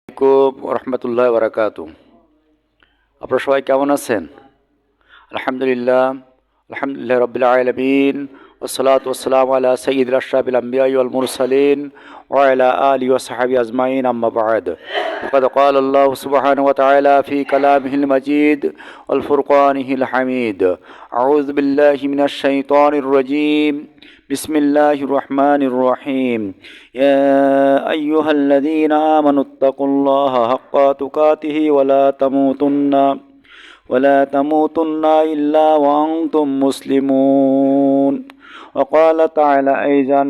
আসসালামু রহমতুল্লাহ বারাকাতু। আপনারা সবাই কেমন আছেন? আলহামদুলিল্লাহ, আলহামদুলিল্লাহ রব্বিল আলামিন, ওয়াসসালাতু ওয়াসসালামু আলা সাইয়্যিদিল আশরাফিল আমবিয়া ওয়াল মুরসালিন ওয়া আলা আলিহি ওয়া সাহবিহি আজমাইন, আম্মা বা'দ। ফাকাদ ক্বালা আল্লাহু সুবহানাহু ওয়া তাআলা ফি কালামিহিল মাজিদ ওয়াল ফুরকানিহিল হামিদ। আউযু বিল্লাহি মিনাশ শাইতানির রাজীম। বিসমিল্লাহির রহমানির রহিম। ইয়া আইয়ুহাল্লাযীনা আমানু তাকুল্লাহা হাক্কা তুকাতিহি ওয়ালা তামুতুন্না ইল্লা ওয়া আনতুম মুসলিমুন। ওয়া ক্বালা তাআলা আইযান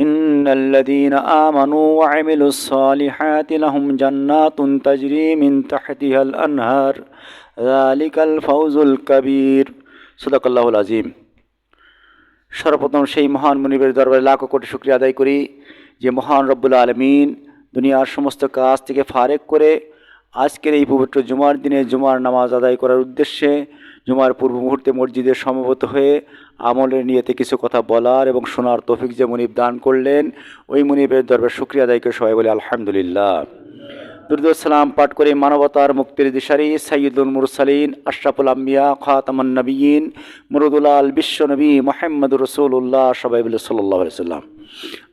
ইন্নাল্লাযীনা আমানু ওয়া আমিলুস সালিহাতি লাহুম জান্নাতুন তাজরি মিন তাহতিহাল আনহার যালিকাল ফাওজুল কাবীর। সাদাকাল্লাহুল আযীম। সর্বপ্রথম সেই মহান মুনিবের দরবারে লাখো কোটি শুকরিয়া আদায় করি যে মহান রব্বুল আলামিন দুনিয়ার সমস্ত কাজ থেকে ফারেক করে আজকের এই পবিত্র জুমার দিনে জুমার নামাজ আদায় করার উদ্দেশ্যে জুমার পূর্ব মুহূর্তে মসজিদে সমবেত হয়ে আমলের নিয়তে কিছু কথা বলার এবং শোনার তৌফিক যে মুনিব দান করলেন, ওই মুনিবের দরবারে শুকরিয়া আদায় করে সবাই বলে আলহামদুলিল্লাহ। দুরূদ ও সালাম পাঠ করে মানবতার মুক্তির দিশারি সাইয়্যিদুল মুরসালিন আশরাফুল আম্বিয়া খাতামুন নবিয়্যিন মুরুদুল আল বিশ্বনবী মুহাম্মদুর রাসূলুল্লাহ সবাই বলে সাল্লাল্লাহু আলাইহি ওয়াসাল্লাম।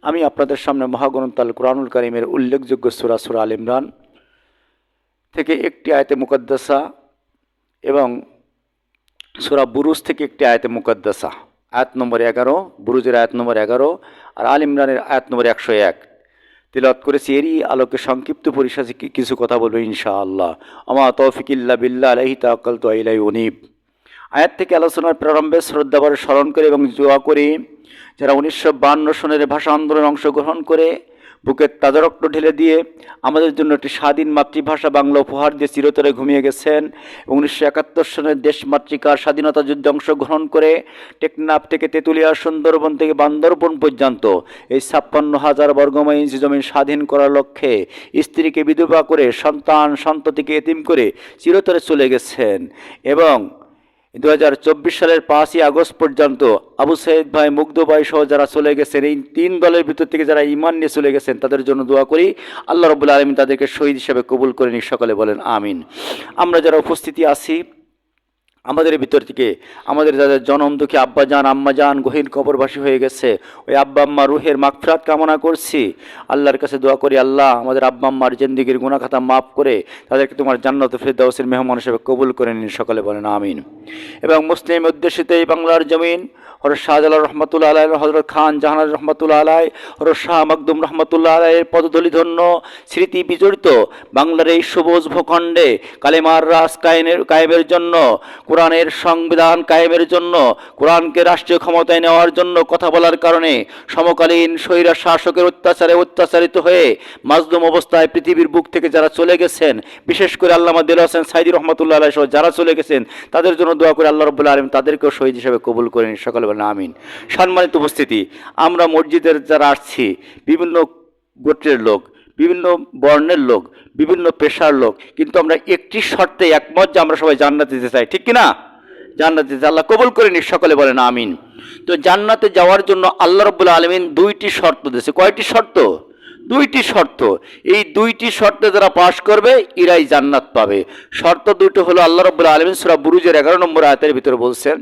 আমি আপনাদের সামনে মহাগ্রন্থ আল কুরআনুল কারীমের উল্লেখযোগ্য সূরা আল ইমরান থেকে একটি আয়াতে মুকদ্দাসা এবং সূরা বুরুজ থেকে একটি আয়াতে মুকদ্দাসা, আয়াত নম্বর 11, বুরুজের আয়াত নম্বর 11 আর আল ইমরানের আয়াত নম্বর 101 তিলাওয়াত করেছি। এরই আলোকে সংক্ষিপ্ত পরিসরে কিছু কথা বলবো ইনশাআল্লাহ। আমা তৌফিক ইল্লা বিল্লাহ আলাইহি তাওয়াক্কালতু ওয়া ইলাইহি উনীব। আয়াত থেকে আলোচনার প্রারম্ভে শ্রদ্ধাভরে স্মরণ করে এবং দোয়া করি যারা 1952 সনের ভাষা আন্দোলনে অংশগ্রহণ করে বুকের তাজা রক্ত ঢেলে দিয়ে আমাদের জন্য একটি স্বাধীন মাতৃভাষা বাংলা উপহার দিয়ে চিরতরে ঘুমিয়ে গেছেন। 1971 সনের দেশমাতৃকার স্বাধীনতা যুদ্ধে অংশগ্রহণ করে টেকনাফ থেকে তেঁতুলিয়া, সুন্দরবন থেকে বান্দরবন পর্যন্ত এই 56,000 বর্গমাইল ইঞ্চি জমি স্বাধীন করার লক্ষ্যে স্ত্রীকে বিধবা করে সন্ততিকে এতিম করে চিরতরে চলে গেছেন। এবং 2024 সালের 5ই আগস্ট পর্যন্ত আবু সাইদ ভাই, মুগ্ধ ভাই সহ যারা চলে গেছেন, এই 3 দলের ভিতর থেকে যারা ঈমান নিয়ে চলে গেছেন তাদের জন্য দোয়া করি আল্লাহ রাব্বুল আলামিন তাদেরকে শহীদ হিসেবে কবুল করে নিক। সকলে বলেন আমিন। আমরা যারা উপস্থিতি আছি আমাদের ভিতর থেকে আমাদের যাদের জনম দুঃখী আব্বাজান আম্মাজান গহীন কবরবাসী হয়ে গেছে, ওই আব্বা আম্মা রুহের মাগফিরাত কামনা করছি। আল্লাহর কাছে দোয়া করি, আল্লাহ আমাদের আব্বা আম্মার জিন্দেগির গুনাহ খাতা মাফ করে তাদেরকে তোমার জান্নাতুল ফিরদাউসের মেহমান হিসেবে কবুল করে নিন। সকলে বলেন আমিন। এবং মুসলিম উদ্দেশিত এই বাংলার জমিন হযরত শাহজালাল রহমাতুল্লাহ আলাইহি, হযরত খান জাহানার রহমাতুল্লাহ আলাইহি, হযরত শাহ মাকদুম রহমাতুল্লাহ আলাইহির পদধূলিধন্য স্মৃতি বিজড়িত বাংলার এই সবুজ ভূখণ্ডে কালেমার রাজ কায়েমের জন্য, কোরআনের সংবিধান কায়েমের জন্য, কোরআনকে রাষ্ট্রীয় ক্ষমতায় নেওয়ার জন্য কথা বলার কারণে সমকালীন স্বৈরা শাসকের অত্যাচারে অত্যাচারিত হয়ে মাজলুম অবস্থায় পৃথিবীর বুক থেকে যারা চলে গেছেন, বিশেষ করে আল্লামা দেলোয়ার হোসেন সাঈদী রহমাতুল্লাহ আলাইহি সহ যারা চলে গেছেন তাদের জন্য দোয়া করে আল্লাহ রাব্বুল আলামিন তাদেরকেও শহীদ হিসেবে কবুল করেন। সকলে বলেন আমিন। সম্মানিত উপস্থিতি, আমরা মসজিদের যারা আসছি বিভিন্ন গোত্রের লোক, বিভিন্ন বর্ণের লোক, বিভিন্ন পেশার লোক, কিন্তু আমরা একটি শর্তে একমত যে আমরা সবাই জান্নাতে যেতে চাই, ঠিক কিনা? জান্নাতে যেতে আল্লাহ কবুল করে নিক। সকলে বলেন আমিন। তো জান্নাতে যাওয়ার জন্য আল্লাহ রাব্বুল আলামিন 2টি শর্ত দিয়েছে। কয়টি শর্ত? 2টি শর্ত। এই 2টি শর্তে যারা পাশ করবে এরাই জান্নাত পাবে। শর্ত 2টি হলো আল্লাহ রাব্বুল আলামিন সূরা বুরুজের 11 নম্বর আয়াতের ভিতরে বলছেন,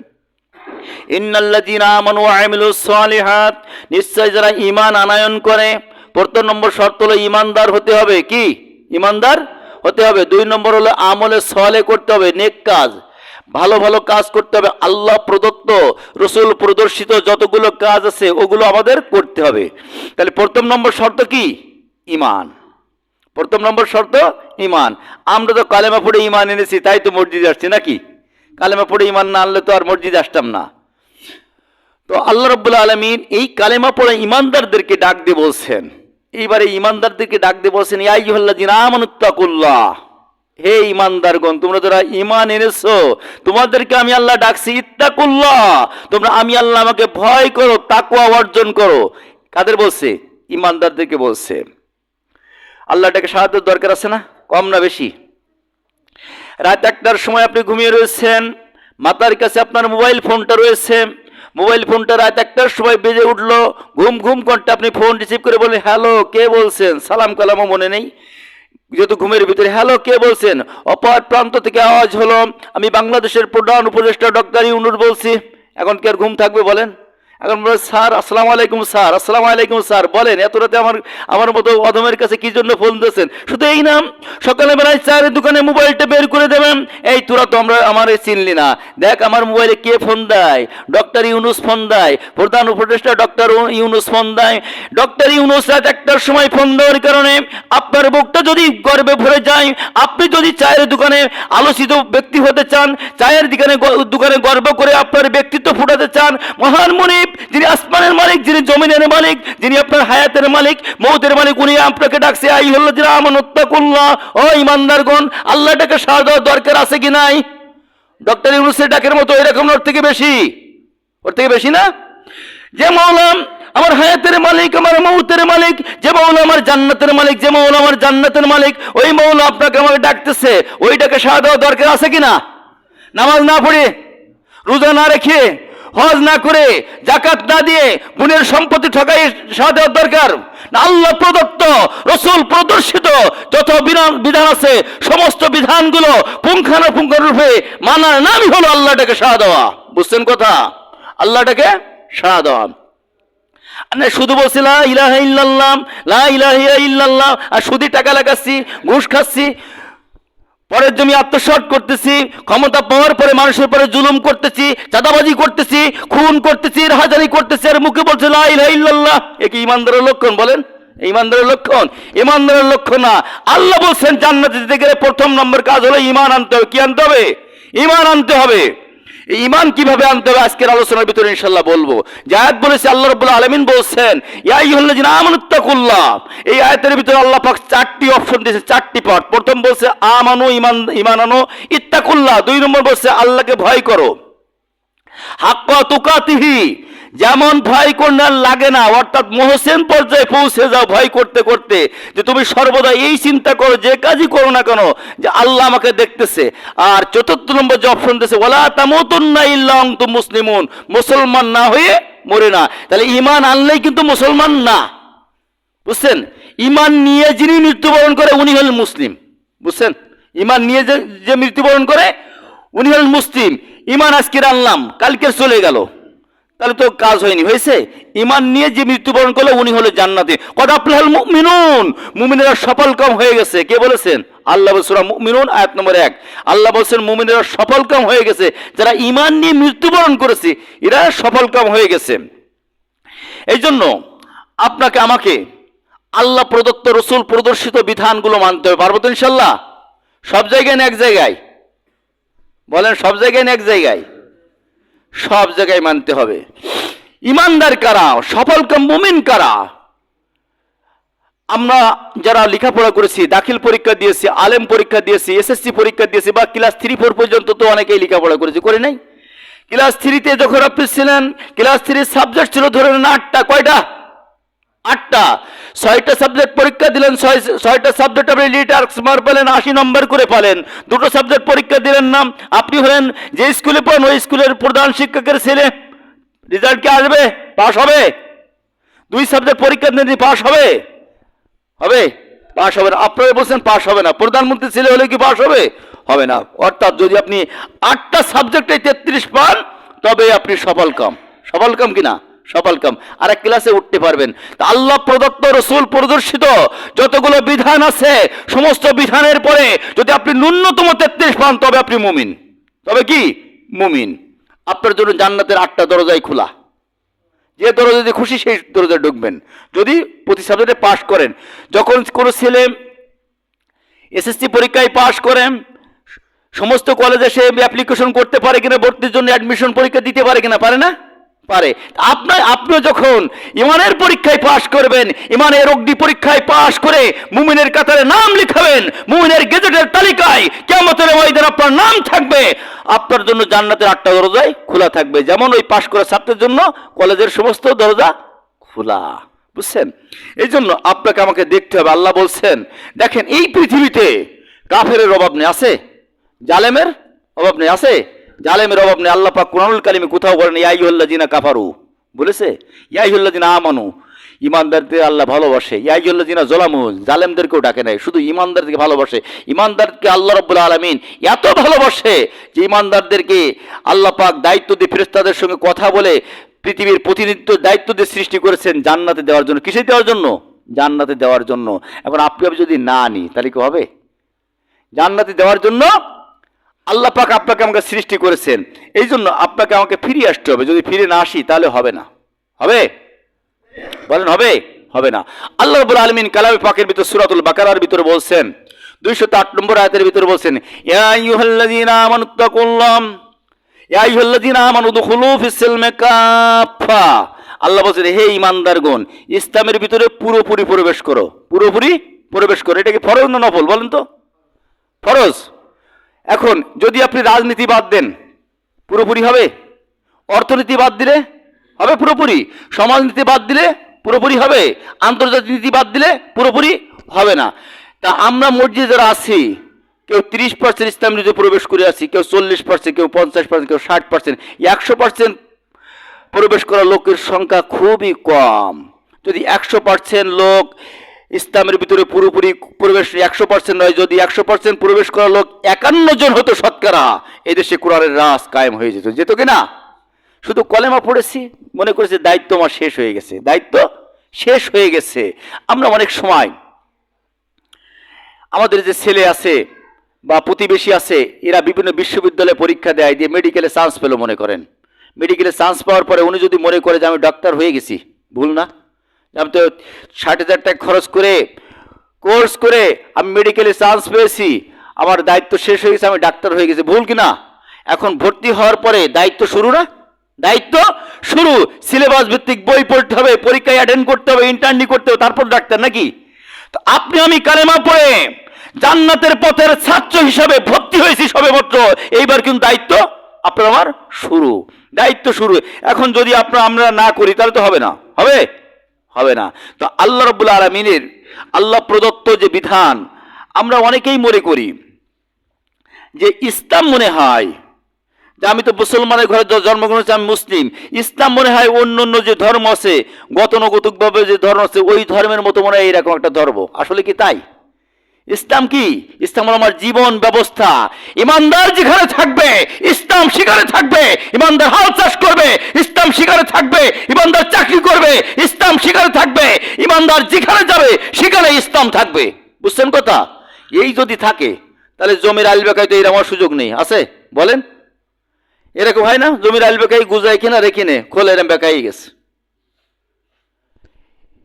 ইন্নাল্লাযীনা আমানু ওয়া আমিলুস সালিহাত, নিশ্চয় যারা ঈমান আনয়ন করে। প্রথম নম্বর শর্ত হলো ঈমানদার হতে হবে। কি? ঈমানদার হতে হবে। 2 নম্বর হলো আমলে সালেহ করতে হবে, নেক কাজ, ভালো ভালো কাজ করতে হবে। আল্লাহ প্রদত্ত রাসূল প্রদর্শিত যতগুলো কাজ আছে ওগুলো আমাদের করতে হবে। তাহলে প্রথম নম্বর শর্ত কি? ঈমান। প্রথম নম্বর শর্ত ঈমান। আমরা তো কালেমা পড়ে ঈমান এনেছি, তাই তো মসজিদে আসছি, নাকি? কালেমা পড়ে ঈমান না আনলে তো আর মসজিদে আসতাম না। তো আল্লাহ রাব্বুল আলামিন এই কালেমা পড়ে ঈমানদারদেরকে ডাক দিয়ে বলছেন, এইবারে ঈমানদারদেরকে ডাক দিয়ে বলছেন, ইয়া আইয়ুহাল্লাযীনা আমানুত্তাকুল্লাহ, হে ঈমানদারগণ, তোমরা যারা ঈমান এনেছো তোমাদেরকে আমি আল্লাহ ডাকছি ইত্তাকুল্লাহ, তোমরা আমি আল্লাহ আমাকে ভয় করো, তাকওয়া অর্জন করো। কাদের বলছে? ঈমানদারদেরকে বলছে। আল্লাহটাকে সাহায্যের দরকার আছে না? কম না বেশি? রাত 1টার সময় আপনি ঘুমিয়ে রয়েছেন, মাথার কাছে আপনার মোবাইল ফোনটা রয়েছে, মোবাইল ফোনটা রাত 1টার সময় বেজে উঠলো, ঘুম ঘুম করতে আপনি ফোন রিসিভ করে বলেন হ্যালো কে বলছেন, সালাম কালামও মনে নেই, যেহেতু ঘুমের ভিতরে হ্যালো কে বলছেন। অপর প্রান্ত থেকে আওয়াজ হলো আমি বাংলাদেশের প্রধান উপদেষ্টা ডক্টর ইউনূস বলছি। এখন কি আর ঘুম থাকবে বলেন? এখন বলে স্যার আসসালামু আলাইকুম স্যার, আসসালামু আলাইকুম স্যার, বলেন এত রাতে আমার মতো অধমের কাছে কি জন্য ফোন দিয়েছেন? শুধু এই নাম, সকালে বেলায় চায়ের দোকানে মোবাইলটা বের করে দেবেন, এই তোরা তো আমারে চিনলি না, দেখ আমার মোবাইলে কে ফোন দেয়, ডক্টর ইউনূস ফোন দেয়, প্রধান উপদেষ্টা ডক্টর ইউনূস ফোন দেয়। ডক্টর ইউনূস রাত 1টার সময় ফোন দেওয়ার কারণে আপনার বুকটা যদি গর্বে ভরে যায়, আপনি যদি চায়ের দোকানে আলোচিত ব্যক্তি হতে চান, চায়ের দোকানে গর্ব করে আপনার ব্যক্তিত্ব ফুটাতে চান, মহান মুনিব যিনি আসমানের মালিক, যিনি জমিনের মালিক, যিনি আপনার হায়াতের মালিক, মৌতের মালিক, উনি আপনাকে ডাকছে আইয়ুহাল্লাযীনা আমানুত্তাকুল্লাহ, ও ঈমানদারগণ আল্লাহটাকে সাড়া দেওয়ার দরকার আছে কি নাই? ডক্টর ইউনূসের ডাকের মতো এরকম ওর থেকে বেশি না? যে মাওলা আমার হায়াতের মালিক, আমার মৌতের মালিক, যে মাওলা আমার জান্নাতের মালিক, যে মাওলা আমার জান্নাতের মালিক, ওই মাওলা আপনাকে আমাকে ডাকতেছে, ওইটাকে সাড়া দেওয়ার দরকার আছে কিনা? নামাজ না পড়ে, রোজা না রেখে, হজ না করে, যাকাত না দিয়ে, বোনের সম্পত্তি ঠকাই সাড়া দেওয়ার দরকার না? আল্লাহ প্রদত্ত রসূল প্রদর্শিত যত বিধান আছে সমস্ত বিধানগুলো পুঙ্খানুপুঙ্খ রূপে মানার নামই হলো আল্লাহটাকে সাড়া দেওয়া। বুঝছেন কথা? আল্লাহটাকে সাড়া দেওয়া। শুধু বলছি লা ইলাহা ইল্লাল্লাহ, লা ইলাহা ইল্লাল্লাহ, আর শুধু টাকা লাগাচ্ছি, ঘুষ খাচ্ছি, পরের জমি আত্মসাৎ করতেছি, ক্ষমতা পাওয়ার পরে মানুষের পরে জুলুম করতেছি, চাঁদাবাজি করতেছি, খুন করতেছি, রাহাজানি করতেছি, আর মুখে বলছে লা ইলাহা ইল্লাল্লাহ। এ কি ঈমানদারের লক্ষণ বলেন? ঈমানদারের লক্ষণ? ঈমানদারের লক্ষণ না। আল্লাহ বলছেন জান্নাতে যেতে গেলে প্রথম নম্বর কাজ হলো ঈমান আনতে হবে। কি আনতে হবে? ঈমান আনতে হবে। এই ঈমান কিভাবে আনতে হবে আজকের আলোচনার ভিতরে ইনশাআল্লাহ বলবো। যে আয়াত বলেছে আল্লাহ রাব্বুল আলামিন বলছেন ইয়া আইয়ুহাল্লাযীনা আমানুত্তাকুল্লাহ। এই আয়াতের ভিতরে আল্লাহ পাক 4টি অপশন দিয়েছে, 4টি পার্ট। প্রথম বলছে আমানু, ঈমান আনো, ইত্তাকুল্লাহ। 2 নম্বর বলছে আল্লাহকে ভয় করো, হাক্কা তুকাতিহি, যেমন ভয় করলে লাগে না, অর্থাৎ মহসিন পর্যায়ে পৌঁছে যাও ভয় করতে করতে, যে তুমি সর্বদা এই চিন্তা করো যে কাজই করো না কেন যে আল্লাহ আমাকে দেখতেছে। আর 4 নম্বর যে অপশন দিয়েছে ওয়ালা তামুতুন্না ইল্লা আনতুম মুসলিমুন, মুসলমান না হয়ে মরে না। তাহলে ঈমান আনলেই কিন্তু মুসলমান না। বুঝছেন? ঈমান নিয়ে যিনি মৃত্যুবরণ করে উনি হলেন মুসলিম। বুঝছেন? ঈমান নিয়ে যে মৃত্যুবরণ করে উনি হলেন মুসলিম। ঈমান আজকে আনলাম কালকে চলে গেল, তাহলে তো কাজ হয়নি, হয়েছে? ঈমান নিয়ে যে মৃত্যুবরণ করলো উনি হলো জান্নাতে। কদ আফলাহাল মুমিনুন, মুমিনেরা সফলকাম হয়ে গেছে। কে বলেছেন? আল্লাহ বলেছেন। সূরা মুমিনুন আয়াত নম্বর 1 আল্লাহ বলেছেন মুমিনেরা সফলকাম হয়ে গেছে, যারা ঈমান নিয়ে মৃত্যুবরণ করেছে এরা সফলকাম হয়ে গেছে। এই জন্য আপনাকে আমাকে আল্লাহ প্রদত্ত রসূল প্রদর্শিত বিধানগুলো মানতে হবে। পারবো তো ইনশাল্লাহ? সব জায়গায় না এক জায়গায়? বলেন সব জায়গায় না এক জায়গায়? সব জায়গায় মানতে হবে। ইমানদার কারা? সফলকাম মুমিন কারা? আমরা যারা লেখাপড়া করেছি, দাখিল পরীক্ষা দিয়েছি, আলেম পরীক্ষা দিয়েছি, এসএসসি পরীক্ষা দিয়েছি, বা ক্লাস 3-4 পর্যন্ত তো অনেকেই লেখাপড়া করেছি, করে নাই? ক্লাস 3-তে যখন আপনি ছিলেন, ক্লাস 3 সাবজেক্ট ছিল ধরে নেন 8টা। কয়টা? 8টা। 6টা সাবজেক্ট পরীক্ষা দিলেন, 6টা সাবজেক্ট আপনি লিটার্স মার্ক পেলেন, 80 নম্বর করে পেলেন। 2টো সাবজেক্ট পরীক্ষা দিলেন না, আপনি হলেন যে স্কুলে পড়েন ওই স্কুলের প্রধান শিক্ষকের ছেলে, রেজাল্ট কি আসবে? পাস হবে? 2 সাবজেক্ট পরীক্ষা দিলে পাস হবে? পাস হবে না। আপনারা বলছেন পাস হবে না, প্রধানমন্ত্রী ছেলে হলে কি পাস হবে? হবে না। অর্থাৎ যদি আপনি 8টা সাবজেক্টে 33 পান তবে আপনি সফলকাম কিনা? সফলকাম। আর এক ক্লাসে উঠতে পারবেন। আল্লাহ প্রদত্ত রসূল প্রদর্শিত যতগুলো বিধান আছে সমস্ত বিধানের পরে যদি আপনি ন্যূনতম 33 পান তবে আপনি মুমিন। তবে কি? মুমিন। আপনার জন্য জান্নাতের 8টা দরজাই খোলা। যে দরজা দিয়ে খুশি সেই দরজায় ঢুকবেন যদি প্রতি সাবজেক্টে পাস করেন। যখন কোনো ছেলে এসএসসি পরীক্ষায় পাস করেন, সমস্ত কলেজে সে অ্যাপ্লিকেশন করতে পারে কিনা, ভর্তির জন্য অ্যাডমিশন পরীক্ষা দিতে পারে কিনা? পারে না? পারে। আপনিও যখন ইমানের পরীক্ষায় পাস করবেন, ইমানের অগ্নি পরীক্ষায় পাস করে মুমিনের কাতারে নাম লিখাবেন, মুমিনের গেজেটের তালিকায় কিয়ামতের ময়দানে আপনার নাম থাকবে। আপনার জন্য জান্নাতের 8টা দরজাই খোলা থাকবে, যেমন ওই পাস করা ছাত্রের জন্য কলেজের সমস্ত দরজা খোলা। বুঝছেন? এই জন্য আপনাকে আমাকে দেখতে হবে। আল্লাহ বলছেন দেখেন এই পৃথিবীতে কাফেরের অভাব নেই, আছে? জালেমের অভাব নেই, আছে? জালেমের অভাব নেই। আল্লাহ পাক কুরআনুল কারিমে কোথাও বলেন ইয়া আইয়ুহাল্লাযিনা কাফারু, বলেছে ইয়া আইয়ুহাল্লাযিনা আমানু, ইমানদারদের আল্লাহ ভালোবাসে। ইয়া আইয়ুহাল্লাযিনা যালামু, জালেমদেরকেও ডাকে নাই, শুধু ইমানদারদেরকে ভালোবাসে। ইমানদারকে আল্লাহ রাব্বুল আলামিন এত ভালোবাসে যে ইমানদারদেরকে আল্লাহ পাক দায়িত্ব দিয়ে ফেরেশতাদের সঙ্গে কথা বলে পৃথিবীর প্রতিনিধিত্ব দায়িত্ব দিয়ে সৃষ্টি করেছেন জান্নাতে দেওয়ার জন্য। কিসে দেওয়ার জন্য? জান্নাতে দেওয়ার জন্য। এখন আপনি যদি না নিই তাহলে কি হবে? জান্নাতে দেওয়ার জন্য আল্লাহ পাক আপনাকে আমাকে সৃষ্টি করেছেন, এই জন্য আপনাকে আমাকে ফিরে আসতে হবে। যদি ফিরে না আসি তাহলে হবে না। হবে? বলেন হবে? হবে না। আল্লাহ রাব্বুল আলামিন কালামে পাকের ভিতর সূরাতুল বাকারার ভিতরে বলছেন, 208 নম্বর আয়াতের ভিতরে বলছেন, ইয়া আইয়ুহাল্লাযীনা আমানুত্তাকুল্লাহ ইয়া আইয়ুহাল্লাযীনা আমানু দুখুলু ফিস-সিলমি কাফা। আল্লাহ বলছেন হে ঈমানদারগণ, ইসলামের ভিতরে পুরোপুরি প্রবেশ করো। পুরোপুরি প্রবেশ করো। এটা কি ফরজ না নফল? বলেন তো। ফরজ। এখন যদি আপনি রাজনীতি বাদ দেন পুরোপুরি হবে? অর্থনীতি বাদ দিলে হবে পুরোপুরি? সমাজনীতি বাদ দিলে পুরোপুরি হবে? আন্তর্জাতিক নীতি বাদ দিলে পুরোপুরি হবে না। তা আমরা মসজিদে যারা আছি, কেউ 30% ইসলাম নীতিতে প্রবেশ করে আছি, কেউ 40%, কেউ 50%, কেউ 60%, 100% প্রবেশ করা লোকের সংখ্যা খুবই কম। যদি 100% লোক ইসলামের ভিতরে পুরোপুরি প্রবেশ, 100% নয়, যদি 100% প্রবেশ করা লোক 51 জন হতো শতকরা, এদেশে কোরআনের রাজ কায়েম হয়ে যেত। যেত কি না? শুধু কলেমা পড়েছি, মনে করেছে দায়িত্ব আমার শেষ হয়ে গেছে। দায়িত্ব শেষ হয়ে গেছে। আমরা অনেক সময় আমাদের যে ছেলে আছে বা প্রতিবেশী আছে, এরা বিভিন্ন বিশ্ববিদ্যালয়ে পরীক্ষা দেয়, দিয়ে মেডিকেলে চান্স পেলো মনে করেন। মেডিকেলে চান্স পাওয়ার পরে উনি যদি মনে করে যে আমি ডাক্তার হয়ে গেছি, ভুল না? আমি তো 60,000 টাকা খরচ করে কোর্স করে আমি মেডিকেলে চান্স পেয়েছি, আমার দায়িত্ব শেষ হয়ে গেছে, আমি ডাক্তার হয়ে গেছি, ভুল কি না? এখন ভর্তি হওয়ার পরে দায়িত্ব শুরু না? দায়িত্ব শুরু। সিলেবাস ভিত্তিক বই পড়তে হবে, পরীক্ষায় অ্যাটেন্ড করতে হবে, ইন্টার্নি করতে হবে, তারপর ডাক্তার নাকি? তো আপনি আমি কালেমা পড়ে জান্নাতের পথের ছাত্র হিসাবে ভর্তি হয়েছি সবেমাত্র, এইবার কিন্তু দায়িত্ব আপনার আমার শুরু। দায়িত্ব শুরু। এখন যদি আমরা না করি তাহলে তো হবে না। হবে? হবে না। তো আল্লাহ রাব্বুল আলামিনের আল্লাহ প্রদত্ত যে বিধান, আমরা অনেকেই মনে করি যে ইসলাম মনে হয় যে আমি তো মুসলমানের ঘরে জন্মগ্রহণ করেছি, আমি মুসলিম। ইসলাম মনে হয় অন্য অন্য যে ধর্ম আছে, গতানুগতিকভাবে যে ধর্ম আছে, ওই ধর্মের মতো মনে হয় এইরকম একটা ধর্ম। আসলে কি তাই? ইসলাম কি? ইসলাম হলো আমার জীবন ব্যবস্থা। ইমানদার যেখানে থাকবে ইসলাম সেখানে থাকবে। ইমানদার হাল চাষ করবে, ইসলাম সেখানে থাকবে। ইমানদার চাকরি করবে, ইসলাম সেখানে থাকবে। ইমানদার যেখানে যাবে সেখানে ইসলাম থাকবে। বুঝছেন কথা? এই যদি থাকে তাহলে জমির আইল বেকায় তো এর আমার সুযোগ নেই। আছে? বলেন। এরকম হয় না? জমির আইল বেকাই গুজাই কিনা রেখে নে, খোলে এরম বেকাই গেছে।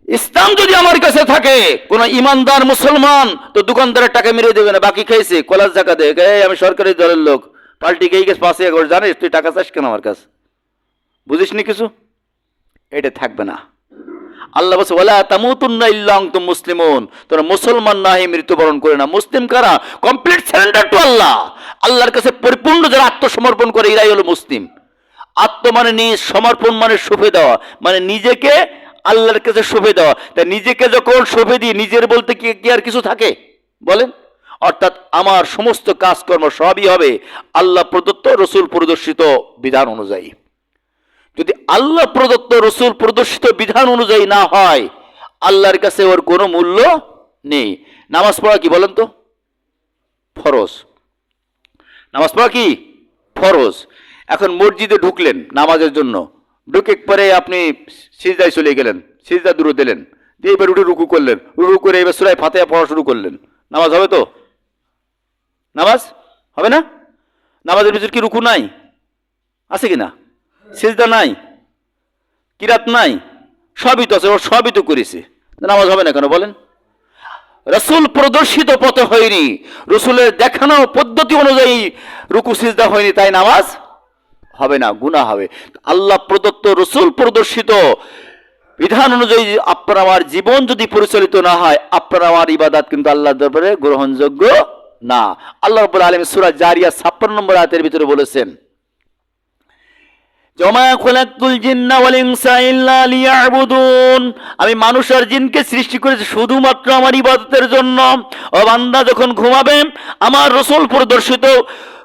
ইসলাম যদি আমার কাছে থাকে, কোন ইমানদার মুসলমান তো দোকানদারের টাকা মেরে দেবে না, বাকি খাইছে কলার জায়গা দেয়, আমি সরকারি দলের লোক, পাল্টি খেয়ে গেছে 5 একর, জানিস তুই টাকা চাস কেন আমার কাছে? বুঝিস নি কিছু? এটা থাকবে না। আল্লাহ বলছে ওয়ালা তামুতুন্না ইল্লা আনতুম মুসলিমুন, তোমরা মুসলমান না হয়ে মৃত্যুবরণ করে না। মুসলিম কারা? কমপ্লিট সারেন্ডার টু আল্লাহ। আল্লাহর কাছে পরিপূর্ণ যারা আত্মসমর্পণ করে এরাই হলো মুসলিম। আত্ম মানে নিজ, সমর্পণ মানে সঁপে দেওয়া, মানে নিজেকে আল্লাহর কাছে সঁপে দেওয়া। তাই নিজেকে যখন সঁপে দিই, নিজের বলতে কি আর কিছু থাকে? বলেন। অর্থাৎ আমার সমস্ত কাজকর্ম সবই হবে আল্লাহ প্রদত্ত রসুল প্রদর্শিত বিধান অনুযায়ী। যদি আল্লাহ প্রদত্ত রসুল প্রদর্শিত বিধান অনুযায়ী না হয়, আল্লাহর কাছে ওর কোনো মূল্য নেই। নামাজ পড়া কি বলেন তো? ফরজ। নামাজ পড়া কি? ফরজ। এখন মসজিদে ঢুকলেন নামাজের জন্য, ঢুকে পরে আপনি সিজদায় চলে গেলেন, সিজদা দূরে দিলেন, দিয়ে এবার উঠে রুকু করলেন, রুকু করে এবার সূরা ফাতিহা পড়া শুরু করলেন, নামাজ হবে তো? নামাজ হবে না? নামাজের ভিতর কি রুকু নাই? আছে কি না? সিজদা নাই? কিরাত নাই? সবই তো আছে, ও সবই তো করেছে, নামাজ হবে না কেন বলেন? রসুল প্রদর্শিত পথে হয়নি, রসুলের দেখানো পদ্ধতি অনুযায়ী রুকু সিজদা হয়নি, তাই নামাজ হবে না, গুনাহ হবে। আল্লাহ প্রদত্ত রসুল প্রদর্শিত বিধান অনুযায়ী আপনার আমার জীবন যদি পরিচালিত না হয়, আপনার আমার ইবাদত কিন্তু আল্লাহর দরবারে গ্রহণযোগ্য না। আল্লাহ রাব্বুল আলামিন সূরা জারিয়া 56 নম্বর আয়াতের ভিতরে বলেছেন, ওমা খালাকতুল জিন্না ওয়াল ইনসা ইল্লা লিয়াবুদুন, আমি মানুষ আর জিনকে সৃষ্টি করেছি শুধুমাত্র আমার ইবাদতের জন্য। ও বান্দা যখন ঘুমাবে আমার রাসূল প্রদর্শিত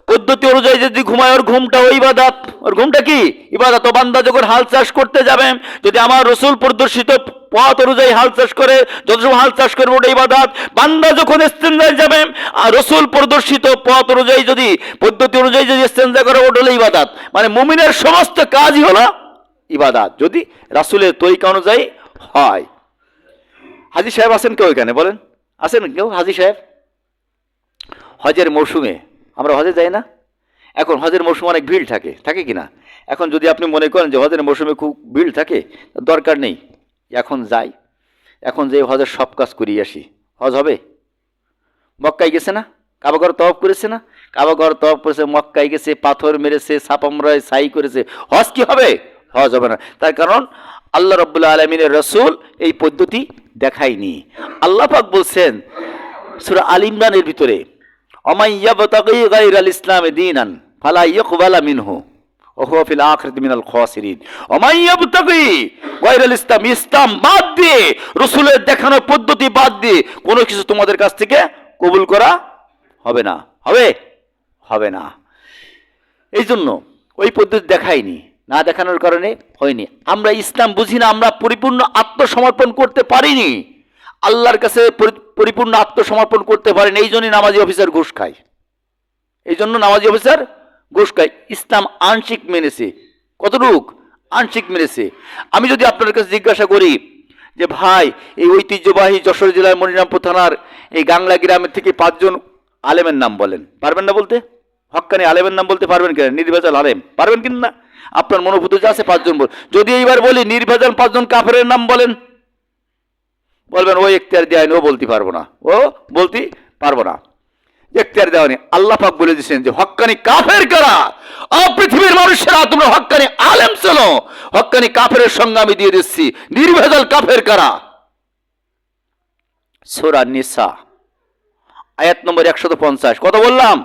পদ্ধতি অনুযায়ী যদি ঘুমায়, ওর ঘুমটা ইবাদত। ওর ঘুমটা কি ইবাদত। ও বান্দা যখন হাল চাষ করতে যাবে, যদি আমার রসুল প্রদর্শিত পথ অনুযায়ী হাল চাষ করে, যত সময় হাল চাষ করবে ওটা ইবাদত। বান্দা যখন ইস্তেঞ্জায় যাবে, আর রসুল প্রদর্শিত পথ অনুযায়ী যদি, পদ্ধতি অনুযায়ী যদি ইস্তেঞ্জা করে, ওটা হলো ইবাদত। মানে মুমিনের সমস্ত কাজই হলো ইবাদত, যদি রাসূলের তরিকা অনুযায়ী হয়। হাজী সাহেব আছেন কেউ এখানে? বলেন, আছেন কেউ হাজী সাহেব? হজের মৌসুমে আমরা হজে যাই না? এখন হজের মৌসুমে অনেক ভিড় থাকে, থাকে কি না? এখন যদি আপনি মনে করেন যে হজের মৌসুমে খুব ভিড় থাকে, দরকার নেই, এখন যাই, এখন যে হজের সব কাজ করিয়ে আসি, হজ হবে? মক্কায় গেছে না, কাবাঘর তওয়াফ করেছে না, কাবাঘর তওয়াফ করেছে, মক্কায় গেছে, পাথর মেরেছে, সাপামরায় সাই করেছে, হজ কি হবে? হজ হবে না। তার কারণ আল্লাহ রাব্বুল আলামিনের রাসূল এই পদ্ধতি দেখায়নি। আল্লাহ পাক বলছেন সূরা আল ইমরানের ভিতরে, ওমাই ইয়াবতাগি গায়রাল ইসলামি দীনান ফালা ইউকবালা মিনহু ওয়া হুয়া ফিল আখিরাতি মিনাল খাসিরিন। ওমাই ইয়াবতাগি গায়রাল ইসলাম, ইসলাম বাদ দিয়ে, রাসূলের দেখানো পদ্ধতি বাদ দিয়ে কোনো কিছু তোমাদের কাছ থেকে কবুল করা হবে না। হবে? হবে না। এই জন্য ওই পদ্ধতি দেখায়নি, না দেখানোর কারণে হয়নি। আমরা ইসলাম বুঝি না, আমরা পরিপূর্ণ আত্মসমর্পণ করতে পারিনি, আল্লাহর কাছে পরিপূর্ণ আত্মসমর্পণ করতে পারেন। এই জন্যই নামাজি অফিসার ঘুষ খায়, এই জন্য নামাজি অফিসার ঘুষ খায়। ইসলাম আংশিক মেনেছে, কতটুক আংশিক মেনেছে। আমি যদি আপনার কাছে জিজ্ঞাসা করি যে ভাই, এই ঐতিহ্যবাহী যশোর জেলার মনিরামপুর থানার এই গাংলা গ্রামের থেকে 5 জন আলেমের নাম বলেন, পারবেন না বলতে? হক্কানি আলেমের নাম বলতে পারবেন কিনা? নির্ভেজাল আলেম পারবেন কিনা? না, আপনার মনোভূত যা আছে 5 জন বল। যদি এইবার বলি নির্ভেজাল 5 জন কাফেরের নাম বলেন, বলবেন ও এখতিয়ার দেয়নি, ও বলতে পারবো না, ও বলতে পারবো না, এখতিয়ার দেওয়া নেই। আল্লাহ পাক বলে দিয়েছেন যে হক্কানি কাফের কারা, পৃথিবীর মানুষেরা তোমরা হক্কানি আলেম চলো, হক্কানি কাফেরের সঙ্গে আমি দিয়ে দিচ্ছি নির্ভেজাল কাফের কারা। সূরা নিসা আয়াত নম্বর 150। কত বললাম?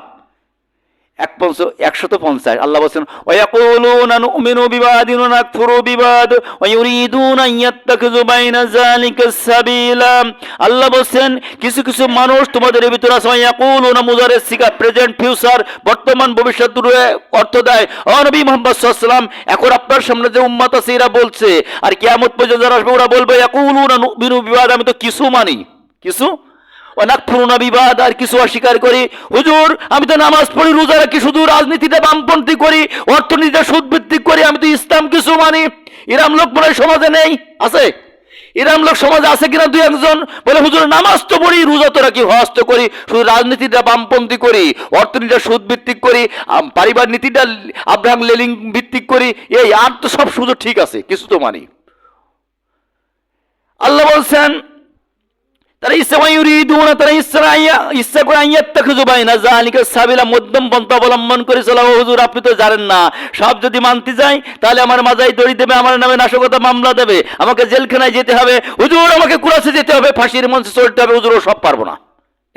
150। আল্লাহ বলেন ওয়ায়াকুলুনা নুমিনু বিবাদিন ওয়া নাকফুরু বিবাদ ওয়া ইউরিদুনা ইয়াত্তাখিযু বাইনা যালিকা সাবিলা। আল্লাহ বলেন কিছু কিছু মানুষ তোমাদের ভিতরে আছে, ওয়ায়াকুলুনা মুজারে সিগা, প্রেজেন্ট ফিউচার, বর্তমান ভবিষ্যৎ অর্থ দেয়। ও নবী মুহাম্মদ সাল্লাল্লাহু আলাইহি ওয়াসাল্লাম, এখন আপনার সামনে যে উম্মত আছে এরা বলছে, আর কিয়ামত পর্যন্ত যারা আসবে ওরা বলবে ইয়াকুলুনা নুমিনু বিবাদ, আমি তো কিছু মানি, কিছু অনাকফুরুনা বিবাদ, আর কিছু অস্বীকার করি। হুজুর আমি তো নামাজ পড়ি, রোজা রাখি, শুধু রাজনীতিতে বামপন্থী করি, অর্থনীতিতে সুদ ভিত্তিক করি, আমি তো ইসলাম কিছু মানি। এরম লোক মনে হয় সমাজে নেই? আছে? এরম লোক সমাজে আছে কিনা 2-1 জন? বলে হুজুর নামাজ তো পড়ি, রোজা তো রাখি, হজ তো করি, শুধু রাজনীতিটা বামপন্থী করি, অর্থনীতিটা সুদ ভিত্তিক করি, পারিবার নীতিটা আব্রাহাম লেলিং ভিত্তিক করি, এই আর তো সব শুধু ঠিক আছে, কিছু তো মানি। আল্লাহ বলছেন তারা ইচ্ছা করে ইয়াত্তাখিযু বাইনা যালিকা সাবিলা, মধ্যম পন্থা অবলম্বন করে চলা। হুজুর আপনি তো জানেন না, সব যদি মানতে যাই তাহলে আমার মাজায় দড়ি দেবে, আমার নামে নাশকতা মামলা দেবে, আমাকে জেলখানায় যেতে হবে, হুজুর আমাকে কুরাসে যেতে হবে, ফাঁসির মঞ্চে চলতে হবে, হুজুর ও সব পারবো না।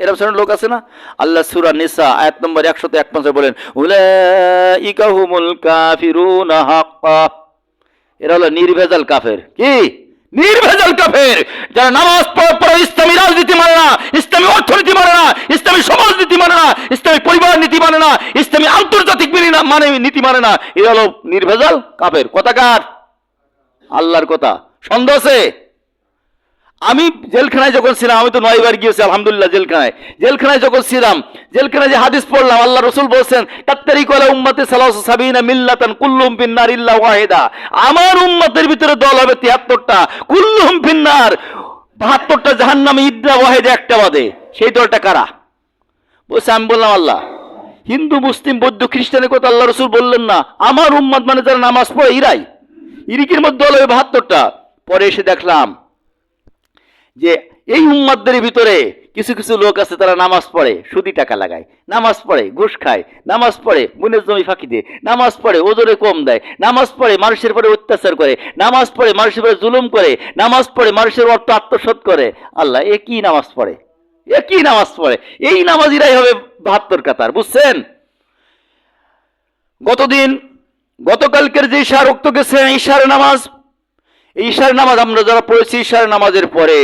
এরকম ধরনের লোক আছে না? আল্লাহ সূরা নিসা আয়াত নম্বর 151 বলেন উলাইকা হুমুল কাফিরুনা হাক্কা, এরা হলো নির্ভেজাল কাফের। কি নির্ভেজাল কাফের? যারা নামাজ পড়ে ইসলামী রাজনীতি মানে না, ইসলামী অর্থনীতি মানে না, ইসলামী সমাজনীতি মানে না, ইসলামী পরিবার নীতি মানে না, ইসলামী আন্তর্জাতিক নীতি মানে না, এরা হলো নির্ভেজাল কাফের। কথাকার আল্লাহর কথা, সন্দেহ আছে? আমি জেলখানায় যখন ছিলাম, আমি তো 9 বার গিয়েছি আলহামদুলিল্লাহ জেলখানায় যখন ছিলাম, জেলখানায় যে হাদিস পড়লাম, আল্লাহ রাসূল বলেছেন তাত্তারিকু আলা উম্মতি 73 মিল্লাতান কুল্লুহুম ফিন্নার ইল্লা ওয়াহিদা, আমার উম্মতের ভিতরে দল হবে 73টা, কুল্লুহুম ফিন্নার, 72টা জাহান্নামে, ইল্লা ওয়াহিদা, একটা বাদে। সেই দলটা কারা? বলছে, আমি বললাম আল্লাহ, হিন্দু মুসলিম বৌদ্ধ খ্রিস্টানের কথা আল্লাহ রাসূল বললেন না, আমার উম্মত মানে যারা নামাজ পড়ে ইরাই, ইরিকের মধ্যে দল হবে 72টা। পরে এসে দেখলাম যে এই উম্মতদের ভিতরে কিছু কিছু লোক আছে, তারা নামাজ পড়ে সুদি টাকা লাগায়, নামাজ পড়ে ঘুষ খায়, নামাজ পড়ে বোনের জমি ফাঁকি দেয়, নামাজ পড়ে ওজনে কম দেয়, নামাজ পড়ে মানুষের পরে অত্যাচার করে, নামাজ পড়ে মানুষের পরে জুলুম করে, নামাজ পড়ে মানুষের অর্থ আত্মসাৎ করে। আল্লাহ, এ কি নামাজ পড়ে? এ কি নামাজ পড়ে? এই নামাজিরাই হবে 72 কাতার, বুঝছেন? গতকালকের যে ঈশা রক্ত গেছে, ঈশার নামাজ, এই ঈশার নামাজ আমরা যারা পড়েছি, ঈশার নামাজের পরে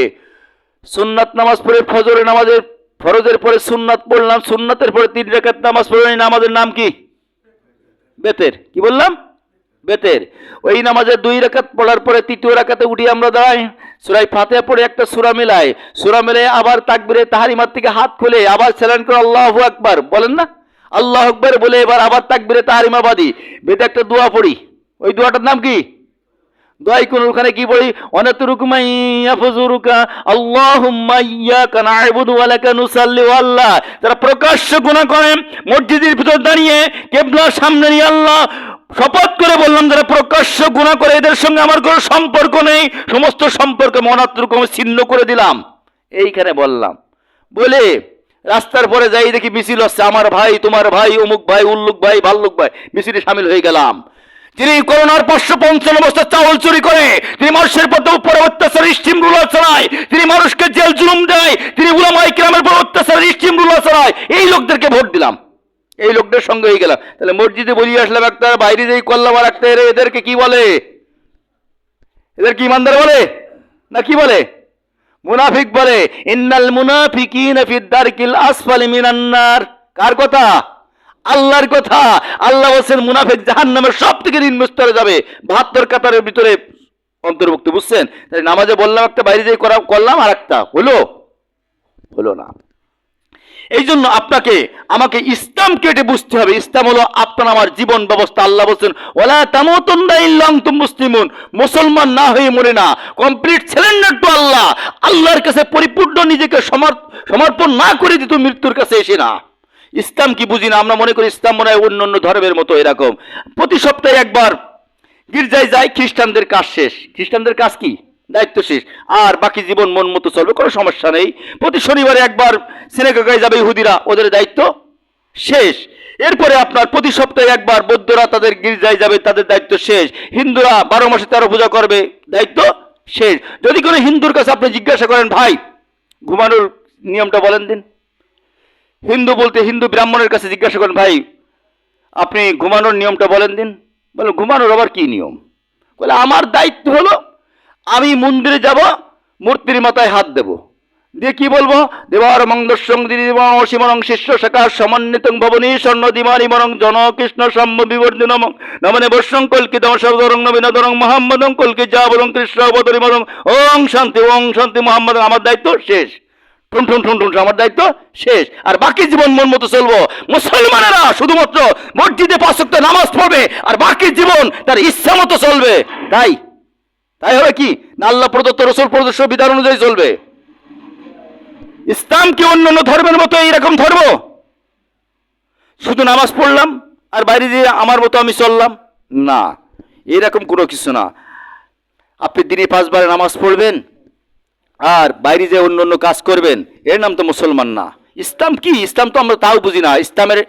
সুন্নাত নামাজ পড়ে ফজরের নামাজের ফরজের পরে সুন্নাত পড়লাম, সুন্নাতের পরে 3 রাকাত নামাজ পড়লাম, এই নামাজের নাম কি? বেতের। কি বললাম? বেতের। ওই নামাজের 2 রাকাত পড়ার পরে 3য় রাকাতে উঠি আমরা দাঁড়াই, সূরা ফাতিহা পড়ে একটা সূরা মিলাই, সূরা মিলাই আবার তাকবীরে তাহরিমাত থেকে হাত খুলে আবার সালাম করে আল্লাহু আকবার বলেন না, আল্লাহু আকবার বলে এবার আবার তাকবীরে তাহরিমা বাদি বেতে একটা দোয়া পড়ি। ওই দোয়াটার নাম কি? দোয়াই কোন ওখানে কি পড়ি? অনাতুরুকুমাই ইয়াফজুরুকা আল্লাহুম্মা ইয়াকা না'বুদু ওয়া লাকা নুসাল্লি ওয়া আল্লাহ। যারা প্রকাশ্য গুনাহ করে মসজিদের ভিতর দাঁড়িয়ে কিবলার সামনে নিয়ে আল্লাহ শপথ করে বললাম, যারা প্রকাশ্য গুনাহ করে এদের সঙ্গে আমার কোনো সম্পর্ক নেই, সমস্ত সম্পর্ক অনাতুরুকুম ছিন্ন করে দিলাম। এইখানে বললাম বলে রাস্তার পরে যাই দেখি মিছিল হচ্ছে, আমার ভাই, তোমার ভাই, অমুক ভাই, উল্লুক ভাই, ভাল্লুক ভাই, মিছিলে শামিল হয়ে গেলাম। যিনি করোনার 555 বস্তা চাউল চুরি করে, তিনি মানুষের উপর অত্যাচার স্টিম রুলার চালায়, তিনি মানুষকে জেল জুলুম দেয়, তিনি উলামায়ে কিরামের উপর অত্যাচার স্টিম রুলার চালায়, এই লোকদেরকে ভোট দিলাম, এই লোকদের সঙ্গে হয়ে গেলাম। তাহলে মসজিদে বলিয়ে আসলাম একটা, বাইরে যেই করলাম আর একটা, এদেরকে কি বলে? এদের কি ইমানদার বলে না কি বলে? মুনাফিক বলে। ইন্নাল মুনাফিকিনা ফিদ দারকিল আসফালি মিনান নার। কার কথা? আল্লাহর কথা। আল্লাহ বলেন মুনাফিক জাহান্নামের সবথেকে নিম্ন স্তরে যাবে, 72 কাতারের ভিতরে অন্তর্ভুক্ত। বুঝছেন? তাই নামাজে বললাম একটা, বাইরে যেই করলাম আর একটা, হলো না। এই জন্য আপনাকে আমাকে ইসলামকে এটা বুঝতে হবে। ইসলাম হলো আপনার আমার জীবন ব্যবস্থা। আল্লাহ বলছেন ওয়ালা তামুতুন্না ইল্লা আনতুম মুসলিমুন, মুসলমান না হয়ে মরে না, কমপ্লিট সারেন্ডার টু আল্লাহ, আল্লাহর কাছে পরিপূর্ণ নিজেকে সমর্পণ না করে দিত মৃত্যুর কাছে এসে না। ইসলাম কি বুঝি না আমরা, মনে করি ইসলাম মনে হয় অন্য অন্য ধর্মের মতো এরকম। প্রতি সপ্তাহে একবার গির্জায় যায়, খ্রিস্টানদের কাজ শেষ। খ্রিস্টানদের কাজ কি? দায়িত্ব শেষ, আর বাকি জীবন মন মতো চলবে, কোনো সমস্যা নেই। প্রতি শনিবারে একবার সিনেগায় যাবে ইহুদিরা, ওদের দায়িত্ব শেষ। এরপরে আপনার প্রতি সপ্তাহে একবার বৌদ্ধরা তাদের গির্জায় যাবে, তাদের দায়িত্ব শেষ। হিন্দুরা 12 মাসে 13 পূজা করবে, দায়িত্ব শেষ। যদি কোনো হিন্দুর কাছে আপনি জিজ্ঞাসা করেন ভাই ঘুমানোর নিয়মটা বলেন দিন, হিন্দু বলতে হিন্দু ব্রাহ্মণের কাছে জিজ্ঞাসা করেন ভাই আপনি ঘুমানোর নিয়মটা বলেন দিন, বলে ঘুমানোর আবার কি নিয়ম? বলে আমার দায়িত্ব হলো আমি মন্দিরে যাব, মূর্তির মাথায় হাত দেব, দিয়ে কি বলবো? দেবার মঙ্গলসং দিবং শিষ্য শাখা সমন্বিতং ভবনী স্বর্ণ দিমানি মরং জন কৃষ্ণ সম্ম বিবর্জনম নমনে বর্ষং কলকিতং শব্দরং নবীনদরং মোহাম্মদং কলকি যাবরং কৃষ্ণ অবতরি মরং ওং শান্তি মোহাম্মদ। আমার দায়িত্ব শেষ, ঠুন ঠুন ঠুন ঠুন, আমার দায়িত্ব শেষ। আর বাকি জীবন মন মতো চলবো। মুসলমানেরা শুধুমাত্র মসজিদে 5 ওয়াক্ত নামাজ পড়বে, আর বাকি জীবন তার ইচ্ছা মতো চলবে। তাই হবে কি না? আল্লাহ প্রদত্ত রাসূল প্রদত্ত বিধান অনুযায়ী চলবে। ইসলাম কি অন্যান্য ধর্মের মতো এইরকম ধর্ম? শুধু নামাজ পড়লাম আর বাইরে দিয়ে আমার মতো আমি চললাম? না, এরকম কোনো কিছু না। আপনি দিনে 5 বার নামাজ পড়বেন আর বাইরে যে অন্য অন্য কাজ করবেন, এর নাম তো মুসলমান না। ইসলাম কি? ইসলাম তো আমরা তাও বুঝি না। ইসলামের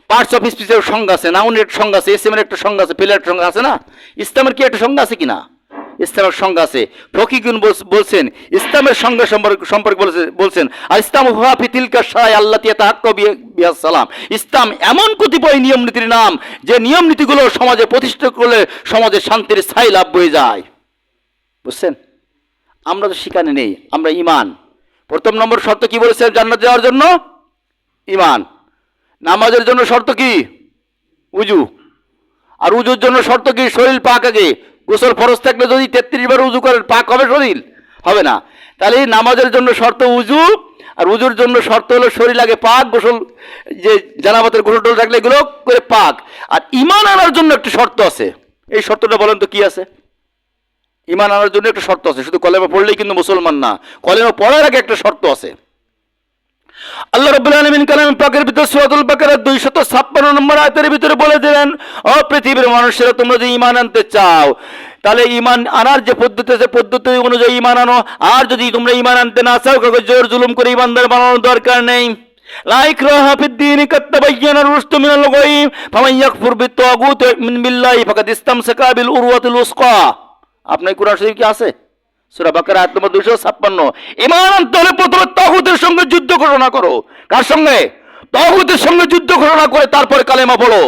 পার্টস অফ স্পিচের সংজ্ঞা আছে, নাউনের একটা সংজ্ঞা আছে, এসএমের একটা সংজ্ঞা আছে, ফেলের একটা সংজ্ঞা আছে না? ইসলামের কি একটা সংজ্ঞা আছে কিনা? ইসলামের সংজ্ঞা আছে। ফকিগুন বলছেন ইসলামের সংজ্ঞা সম্পর্কে বলছেন আর ইসলাম হুয়া ফি তিলকা শায় আল্লাতী ইয়াতাহাক্কাকু বিহা সালাম। ইসলাম এমন কতিপয় নিয়ম নীতির নাম যে নিয়ম নীতিগুলো সমাজে প্রতিষ্ঠা করলে সমাজে শান্তির ছাই লাভ হয়ে যায়। বুঝছেন? আমরা তো সেখানে নেই। আমরা ঈমান, প্রথম নম্বর শর্ত কি বলেছেন জান্নাত যাওয়ার জন্য? ঈমান। নামাজের জন্য শর্ত কি? উজু। আর উজুর জন্য শর্ত কি? শরীর পাক আগে। গোসল ফরজ থাকলে যদি 33 বার উজু করেন, পাক হবে শরীর? হবে না। তাহলে নামাজের জন্য শর্ত উজু, আর উজুর জন্য শর্ত হলো শরীর আগে পাক, গোসল যে জানাবাতের গোসল টোল থাকলে এগুলো করে পাক। আর ঈমান আনার জন্য একটা শর্ত আছে। এই শর্তটা বলেন তো কি আছে? ঈমান আনার জন্য একটা শর্ত আছে। শুধু কলেমা পড়লেই কিন্তু মুসলমান না, কলেমা পড়ার আগে একটা শর্ত আছে। আল্লাহ রাব্বুল আলামিন কালামে পাকের ভিতর সূরাতুল বাকারা 256 নম্বর আয়াতের ভিতরে বলে দিলেন, ও পৃথিবীর মানুষেরা তোমরা যদি ঈমান আনতে চাও তাহলে ঈমান আনার যে পদ্ধতি আছে পদ্ধতি অনুযায়ী ঈমান আনো। আর যদি তোমরা ঈমান আনতে না চাও, কাউকে জোর জুলুম করে ঈমানদার বানানোর দরকার নেই। লা ইকরাহা ফিদ-দীন কাদ তাবায়্যানা আর-রুশদু মিনাল গায়y ফামান ইয়াকফুর বিত-তাগুত ওয়া ইউমিন বিল্লাহি ফাকাদ ইসতামসাকা বিল উরওয়াতিল উসকা। আপনার কোরআন শরীফ কি আছে? সূরা বাকারা আয়াত নম্বর 256। ঈমান আনতে হলে প্রথমে তাগুতের সঙ্গে যুদ্ধ ঘোষণা করো। কার সঙ্গে? তাগুতের সঙ্গে যুদ্ধ ঘোষণা করে তারপরে কালেমা পড়ো।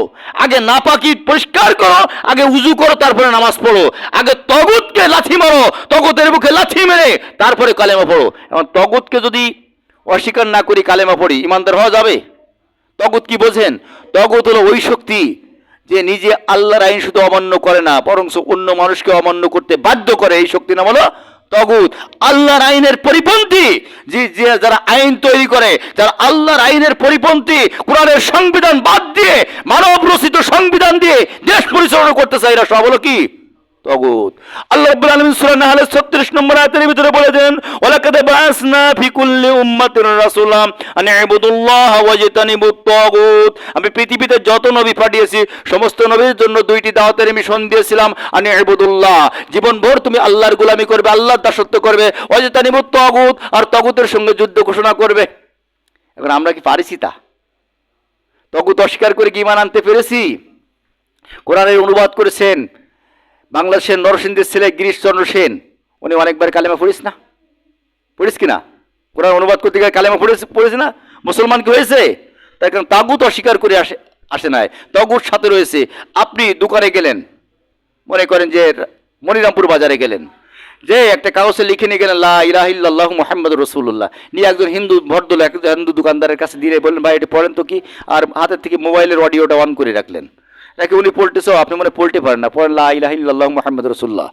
আগে নাপাকি পরিষ্কার করো, আগে উজু করো, তারপরে নামাজ পড়ো। আগে তাগুতকে লাথি মারো, তাগুতের বুকে লাথি মেরে তারপরে কালেমা পড়ো। এখন তাগুতকে যদি অস্বীকার না করি, কালেমা পড়ি, ইমানদার হওয়া যাবে? তগুত কি বোঝেন? তগুত হলো ওই শক্তি যে নিজে আল্লাহর আইন শুধু অমান্য করে না, বরং অন্য মানুষকে অমান্য করতে বাধ্য করে। এই শক্তি নাম হলো তগুত। আল্লাহর আইনের পরিপন্থী যে যারা আইন তৈরি করে, যারা আল্লাহর আইনের পরিপন্থী, কোরআনের সংবিধান বাদ দিয়ে মানব রচিত সংবিধান দিয়ে দেশ পরিচালনা করতে চায়, এরা সব হলো কি? তগুত। আল্লাহ রাব্বুল আলামিন সূরা নাহলের 36 নম্বর আয়াতের ভিতরে বলে দেন, ওয়ালাকাদ বাআসনা ফি কুল্লি উম্মাতিন রাসূলা আন ইবুদুল্লাহ ওয়াজতানিবুত তাগুত। আমি পৃথিবীতে যত নবী পাঠিয়েছি সমস্ত নবীর জন্য দুইটি দাওয়াতের মিশন দিয়েছিলাম, আন ইবুদুল্লাহ, জীবনভর তুমি আল্লাহর গোলামি করবে, আল্লাহর দাসত্ব করবে, ওয়াজতানিবুত তাগুত, আর তাগুতের সঙ্গে যুদ্ধ ঘোষণা করবে। এখন আমরা কি পারিছি তা? তাগুত অস্বীকার করে কি ঈমান আনতে পেরেছি? কোরআনের অনুবাদ করেছেন বাংলাদেশের নরসিংদীর ছেলে গিরিশচন্দ্র সেন, উনি অনেকবার কালেমা পড়িস না? পড়িস কিনা? কোরআন অনুবাদ করতে গিয়ে কালেমা পড়েছে না? মুসলমান কি হয়েছে? তার কারণ তাগুত অস্বীকার করে আসে নাই, তাগুত সাথে রয়েছে। আপনি দোকানে গেলেন, মনে করেন যে মনিরামপুর বাজারে গেলেন, যে একটা কাগজে লিখে নিয়ে গেলেন লা ইলাহা ইল্লাল্লাহু মুহাম্মাদুর রাসূলুল্লাহ, নিয়ে একজন হিন্দু ভদ্রলোক হিন্দু দোকানদারের কাছে দিয়ে বললেন ভাই এটা পড়েন তো কি, আর হাতের থেকে মোবাইলের অডিওটা অন করে রাখলেন। নাকি উনি পড়তেছ, আপনি মনে পড়তে পারেন না, পড়েন লা ইলাহা ইল্লাল্লাহু মুহাম্মাদুর রাসূলুল্লাহ,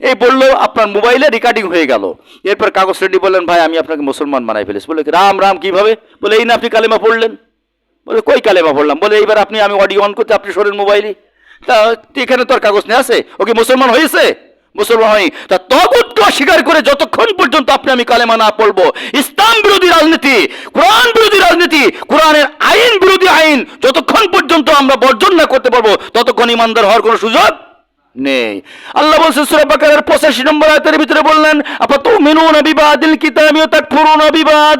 এই বললো, আপনার মোবাইলে রেকর্ডিং হয়ে গেল। এরপর কাগজ রেডি, বললেন ভাই আমি আপনাকে মুসলমান বানাই ফেলেছি। বলে রাম রাম কিভাবে? বলে এই না আপনি কালেমা পড়লেন। বলে কই কালেমা পড়লাম? বলে এইবার আপনি, আমি অডিও অন করতে, আপনি শোনেন মোবাইলে, তা এখানে তোর কাগজ নিয়ে আছে, ও কি মুসলমান হয়েছে? মুসলমান হয়নি। তা তগুতকে অস্বীকার করে যতক্ষণ পর্যন্ত আপনি আমি কালেমা না পড়বো, ইসলাম বিরোধী রাজনীতি, কোরআন বিরোধী রাজনীতি, কোরআনের আইন বিরোধী আইন যতক্ষণ পর্যন্ত আমরা বর্জন না করতে পারবো, ততক্ষণ ইমানদার হওয়ার কোনো সুযোগ নেই। আল্লাহ বলছেন সূরা বাকারার 85 নম্বর আয়াতের ভিতরে বললেন, আফাতুমিনুনা বিবাদিল কিতাবি ওয়া তাকফুরুনা বিবাদ।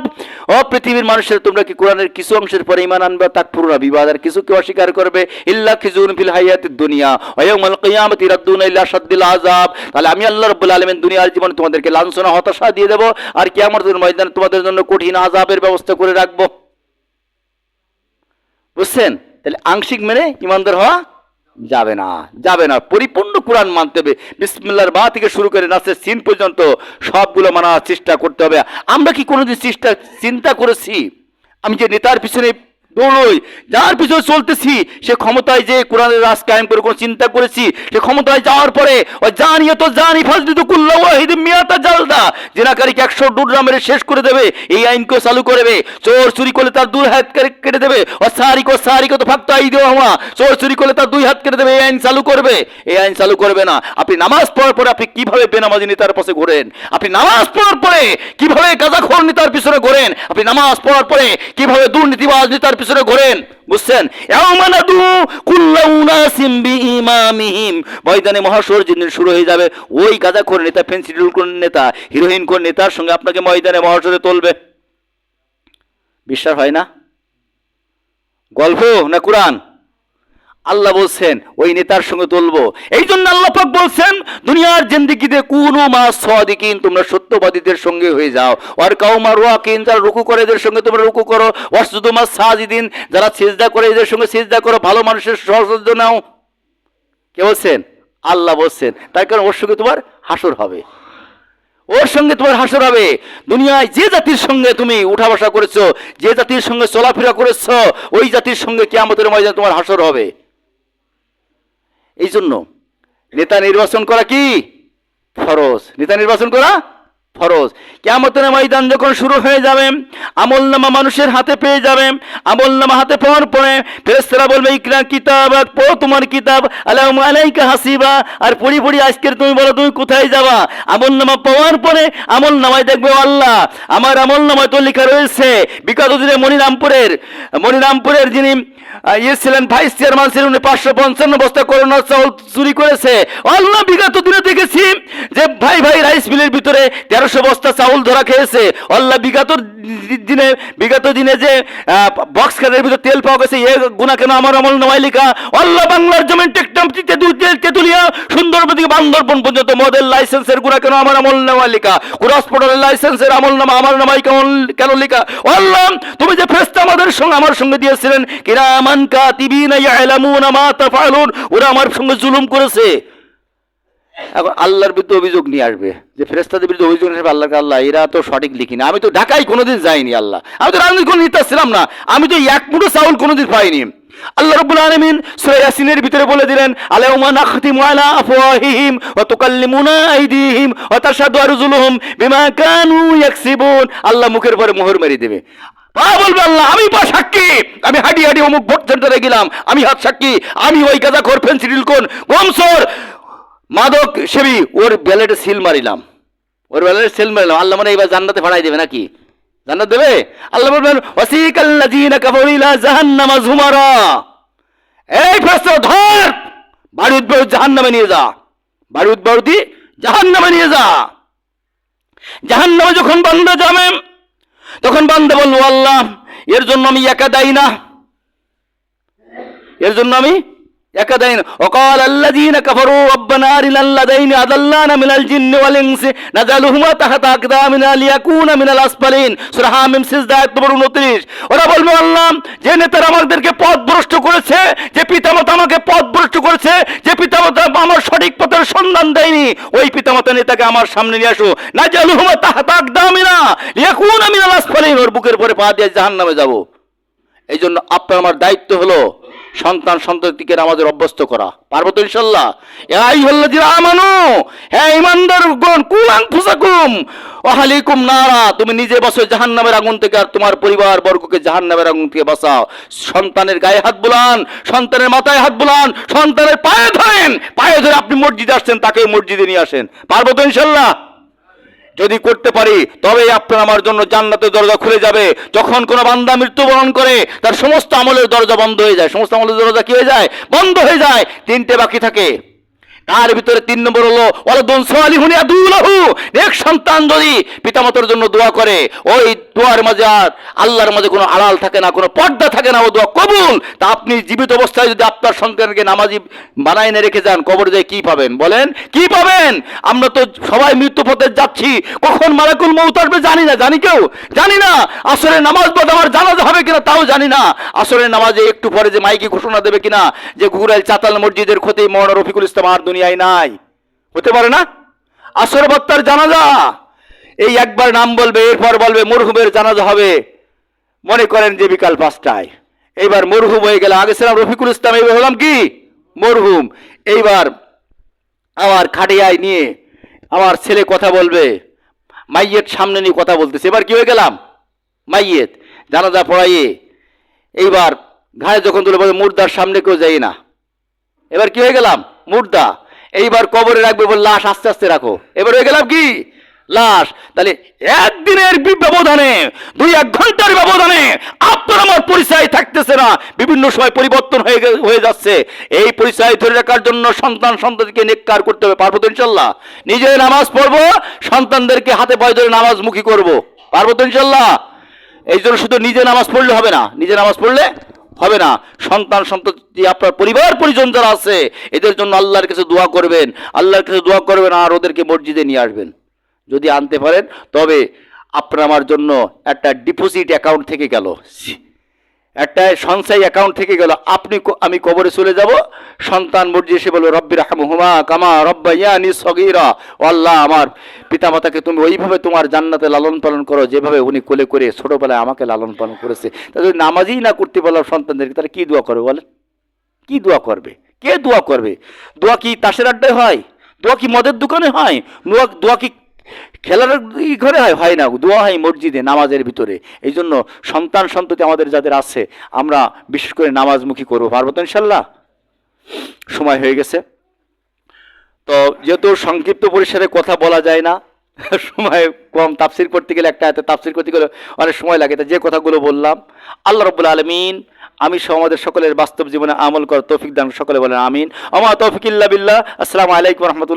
ও পৃথিবীর মানুষের, তোমরা কি কোরআনের কিছু অংশের পরে ঈমান আনবে, তাকফুরুনা বিবাদ, আর কিছুকে অস্বীকার করবে। ইল্লা খিজুন ফিল হায়াতিদ দুনিয়া ওয়া ইয়াউমাল কিয়ামাতি রাদ্দুনা ইলা শাদ্দিল আযাব। তাহলে আমি আল্লাহ রাব্বুল আলামিন দুনিয়ার জীবনে তোমাদেরকে লাঞ্ছনা হতাশা দিয়ে দেব, আর কিয়ামতের ময়দানে তোমাদের জন্য কঠিন আযাবের ব্যবস্থা করে রাখবো। বুঝছেন? তাহলে আংশিক মেনে ঈমানদার হওয়া যাবে না, যাবে না, পরিপূর্ণ কোরআন মানতে হবে। বিসমিল্লাহর বা থেকে শুরু করে নাসের সিন পর্যন্ত সবগুলো মানার চেষ্টা করতে হবে। আমরা কি কোনোদিন চিন্তা করেছি আমি যে নেতার পিছনে দৌড়ই, যার পিছনে চলতেছি, সে ক্ষমতায় যে কোরআনের রাজ কায়েম করে কোনো চিন্তা করেছি? সে ক্ষমতায় যাওয়ার পরে জানিয়ে তো জানি ফাজলিদু কুল্লা ওয়াহিদ মিয়াতা জালদা, জেনাকারীকে 100 ডুডরা মেরে শেষ করে দেবে, এই আইনকেও চালু করবে। চোর চুরি করলে তার 2 হাত কেটে দেবে, সারিকো তো ফাক্তা ঈদে হওয়া, চোর চুরি করলে তার 2 হাত কেটে দেবে, এই আইন চালু করবে। এই আইন চালু করবে না। আপনি নামাজ পড়ার পরে আপনি কিভাবে বেনামাজি নেতার পাশে ঘোরেন? আপনি নামাজ পড়ার পরে কিভাবে গাঁজাখোর নেতার পিছনে ঘোরেন? আপনি নামাজ পড়ার পরে কিভাবে দুর্নীতিবাজ নেতার পিছনে ঘোরেন? বুঝছেন? ইয়াউমানাদু কুল্লা উনাসিম বিইমামিহিম, ময়দানে মহাশর যেদিন শুরু হয়ে যাবে, ওই গাঁজাখোর নেতা, ফেন্সিডিল কোন নেতা, হিরোইন কোন নেতার সঙ্গে আপনাকে ময়দানে মহাশরে তুলবে। বিশ্বাস হয় না? গল্প না কোরআন? আল্লাহ বলছেন ওই নেতার সঙ্গে তুলবো। এই জন্য আল্লাহ পাক বলছেন দুনিয়ার জিন্দেগিতে কুনু মা সাদিকিন, তোমরা সত্যবাদীদের সঙ্গে হয়ে যাও। ওয়ার কাউমা রাকিন, যারা রুকু করে এদের সঙ্গে তোমরা রুকু করো। ওয়াসজুদু মা সাজিদিন, যারা সিজদা করে এদের সঙ্গে সিজদা করো। ভালো মানুষের সহযোগিতা নাও। কে বলছেন? আল্লাহ বলছেন। তাই কারণ ওর সঙ্গে তোমার হাসর হবে, ওর সঙ্গে তোমার হাসর হবে। দুনিয়ায় যে জাতির সঙ্গে তুমি উঠা বসা করেছো, যে জাতির সঙ্গে চলাফেরা করেছো, ওই জাতির সঙ্গে কিয়ামতের ময়দানে তোমার হাসর হবে। এই জন্য নেতা নির্বাচন করা কি ফরজ, নেতা নির্বাচন করা ফরজ। কিয়ামতের ময়দান যখন শুরু হয়ে যাবে, আমলনামা মানুষের হাতে পেয়ে যাবে। আমলনামা হাতে পাওয়ার পরে ফেরেশতারা বলবে ইকরা কিতাবাক, পড়ো তোমার কিতাব, আলাইকা আলাইকা হাসিবা, আর পড়ি পড়ি আজকের তুমি বলো তুমি কোথায় যাবা। আমলনামা পাওয়ার পরে আমলনামায় দেখবে আল্লাহ আমার আমলনামায় তো লেখা রয়েছে বিগত দিনে মনিরামপুরের যিনি ছিলেন ভাইস চেয়ারম্যান ছিলেন, উনি 555 বস্তা করোনা চাউল চুরি করেছে। আল্লাহ বিগত দিনে দেখেছি যে ভাই রাইস মিলের ভিতরে 1300 বস্তা চাউল ধরা খেয়েছে। আল্লাহ বিগত দিনে যে বক্স খাদের ভিতরে তেল পাওয়া গেছে, এ গুনাহ কেন আমার আমলনামায় লেখা? আল্লাহ বাংলার জমিন তেতুলিয়া সুন্দরবন থেকে বান্দরবন পর্যন্ত মদের লাইসেন্সের গুনাহ কেন আমার আমলনামায় লেখা? ক্রসপোর্টারের লাইসেন্সের আমলনামা আমার নামায় কেন লেখা? আল্লাহ তুমি যে ফেরেশতা আমার সঙ্গে দিয়েছিলেন, কিরামান কাতিবিনা ইয়ালামুনা মা তাফআলুন, ওরা আমার সঙ্গে জুলুম করেছে। এখন আল্লাহর বিরুদ্ধে অভিযোগ নিয়ে আসবে, যে ফেরেশতাদের বিরুদ্ধে অভিযোগ নিয়ে আসবে আল্লাহকে, আল্লাহ এরা তো সঠিক লিখিনি, আমি তো ঢাকায় কোনোদিন যাইনি, আল্লাহ আমি তো রাজনীতি কোনো নেতা ছিলাম না, আমি তো এক মুঠো চাউল কোনোদিন পাইনি। আল্লাহ রাব্বুল আলামিন সূরা ইয়াসিনের ভিতরে বলে দিলেন, আলাইহুমা নাখতিমু আলা আফওয়াহিহিম ওয়া তুকাল্লিমুনা আইদিহিম ওয়া তাশহাদু আরজুলুহুম বিমা কানু ইয়াকসিবুন। আল্লাহ মুখের পরে মোহর মেরে দেবে। বলবে আল্লাহ আমি পা সাক্ষী, আমি হাঁটি হাঁটি অমুক ভোট সেন্টারে গেলাম, আমি হাত সাক্ষী, আমি ওই গাঁজাখোর ফেন্সিডিল কোন গমসর মাদক সেবী ওর ব্যালেটে সিল মারিলাম, ওর ব্যালেটে সিল মারিলাম। আল্লাহ মানে এবার জান্নাতে ভাড়াই দেবে নাকি? জান্নাত দেবে? আল্লাহ বলবেন ওয়াসিকাল্লাযীনা কাফারু ইলা জাহান্নামা যুমারা, এই ফেরেশতা ধর, বারুদ বারুদ জাহান্নামে নিয়ে যা, বারুদ বারুদি জাহান্নামে নিয়ে যা। জাহান্নামে যখন বান্দা যাবে তখন বান্দা বলবো, আল্লাহ এর জন্য আমি একা দায়ী না, এর জন্য আমি একা দায়ী না। ওয়াকাল আল্লাযীনা কাফারু রাব্বানা আরিনাল লাযাইনি আযাল্লানা মিনাল জিন্নি ওয়াল ইনসি নাযালুহুমা তাহতা আকদামিনা লিয়াকুনা মিনাল আসফালিন। সূরা হামিম সিজদা আয়াত নম্বর 29। ওরা বলবে, আল্লাহ যে নেতারা আমাদেরকে পথভ্রষ্ট করেছে, যে পিতামাতা আমাকে পথভ্রষ্ট করেছে, যে পিতামাতা আমার সঠিক পথের সন্ধান দেয়নি, ওই পিতামাতা নেতাকে আমার সামনে নিয়ে আসো, নাযালুহুমা তাহতা আকদামিনা লিয়াকুনা মিনাল আসফালিন, ওর বুকের পরে পা দিয়ে জাহান্নামে যাব। এই জন্য আপনার আমার দায়িত্ব হলো সন্তান সন্ততিকে নামাজের অভ্যস্ত করা। পারবো তো ইনশাল্লাহ? ইয়া আইয়ুহাল্লাযীনা আমানু, হে ঈমানদারগণ, কু আনফুসাকুম ওয়া আহলিকুম নারা, তুমি নিজে বাঁচো জাহান্নামের আগুন থেকে, আর তোমার পরিবার বর্গকে জাহান্নামের আগুন থেকে বাঁচাও। সন্তানের গায়ে হাত বুলান, সন্তানের মাথায় হাত বুলান, সন্তানের পায়ে ধরেন, পায়ে ধরে আপনি মসজিদে আসছেন, তাকে মসজিদে নিয়ে আসেন। পারবো তো ইনশাল্লাহ? যদি করতে পারি তবে আপনার আমার জন্য জান্নাতের দরজা খুলে যাবে। যখন কোনো বান্দা মৃত্যুবরণ করে তার সমস্ত আমলের দরজা বন্ধ হয়ে যায়, সমস্ত আমলের দরজা কি হয়ে যায়? বন্ধ হয়ে যায়। তিনটে বাকি থাকে, তার ভিতরে 3 নম্বর হলো ওয়ালাদুন সালিহুন ইয়াদুলাহু, নেক সন্তান যদি পিতামাতার জন্য দোয়া করে, ওই দোয়ার মাঝে আর আল্লাহর মাঝে কোনো আড়াল থাকে না, কোনো পর্দা থাকে না, ও দোয়া কবুল। তা আপনি জীবিত অবস্থায় যদি আপনার সন্তানকে নামাজি বানায় না রেখে যান, কবরে যায় কি পাবেন বলেন? কি পাবেন? আমরা তো সবাই মৃত্যু পথে যাচ্ছি, কখন মালাকুল মউত আসবে জানি না, জানি কেউ? জানি না। আসরের নামাজ বাদ আমার জানাজা হবে কিনা তাও জানি না। আসরের নামাজে একটু পরে যে মাইকে ঘোষণা দেবে কিনা যে ঘুরাইল চাতাল মসজিদের ক্ষতি মওলানা রফিকুল ইসলাম আর দুনিয়ায় নাই, হতে পারে না। আসর বক্তার জানাজা, এই একবার নাম বলবে, এরপর বলবে মরহুমের জানাজা হবে, মনে করেন যে বিকাল 5টায়। এইবার মরহুম হয়ে গেল, আগে ছিলাম রফিকুল ইসলাম, এইবার হলাম কি মরহুম। এইবার আমার খাটিয়ায় নিয়ে আমার ছেলে কথা বলবে, মাইয়ের সামনে নিয়ে কথা বলতেছে, এবার কি হয়ে গেলাম? মাইয়েত জানাজা পড়াইয়ে এইবার ঘায়ে যখন তুলে বলে মুর্দার সামনে কেউ যাই না, এবার কি হয়ে গেলাম? মুর্দা। এইবার কবরে রাখবে বলে লাশ আস্তে আস্তে রাখো, এবার হয়ে গেলাম কি? লাশ। তাহলে একদিনের ব্যবধানে, 2-1 ঘন্টার ব্যবধানে আপনার আমার পরিচয় থাকতেছে না, বিভিন্ন সময় পরিবর্তন হয়ে যাচ্ছে। এই পরিচয় ধরে রাখার জন্য সন্তান সন্ততিকে নেককার করতে হবে। পারবো তো ইনশাল্লাহ? নিজে নামাজ পড়বো, সন্তানদেরকে হাতে পায়ে ধরে নামাজমুখী করবো। পারবো তো ইনশাল্লাহ? এই জন্য শুধু নিজে নামাজ পড়লে হবে না, নিজে নামাজ পড়লে হবে না, সন্তান সন্ততি আপনার পরিবার পরিজন যারা আছে এদের জন্য আল্লাহর কাছে দোয়া করবেন, আল্লাহর কাছে দোয়া করবেন, আর ওদেরকে মসজিদে নিয়ে আসবেন। যদি আনতে পারেন তবে আপনার আমার জন্য একটা ডিপোজিট অ্যাকাউন্ট থেকে গেল, একটা সঞ্চয় অ্যাকাউন্ট থেকে গেল। আমি কবরে চলে যাব, সন্তান মসজিদে এসে বলবে রব্বির রাহমহুমা কামা রব্বায়ানি সগীরা, ও আল্লাহ আমার পিতামাতাকে তুমি ওইভাবে তোমার জান্নাতে লালন পালন করো যেভাবে উনি কোলে করে ছোটবেলায় আমাকে লালন পালন করেছে। তা যদি নামাজই না করতে বললাম সন্তানদেরকে, তাহলে কি দোয়া করবে বলেন? কি দোয়া করবে? কে দোয়া করবে? দোয়া কি তাসের আড্ডায় হয়? দোয়া কি মদের দোকানে হয়? দোয়া কি খেলার ঘরে হয়? হয় না। দোয়া হয় মসজিদে, নামাজের ভিতরে। এই জন্য সন্তান সন্ততি আমাদের যাদের আছে আমরা বিশেষ করে নামাজমুখী করবো। পারবো তো ইনশাল্লাহ? সময় হয়ে গেছে তো, যেহেতু সংক্ষিপ্ত পরিসরে কথা বলা যায় না, সময় কম, তাফসির করতে গেলে একটা হাতে তাফসির করতে গেলে অনেক সময় লাগে, তা যে কথাগুলো বললাম আল্লাহ রাব্বুল আলামিন আমি সহ আমাদের সকলের বাস্তব জীবনে আমল করার তৌফিক দান। সকলে বলেন আমিন। আমা তৌফিক ইল্লা বিল্লাহ। আসসালামু আলাইকুম ওয়া রাহমাতুল্লাহ।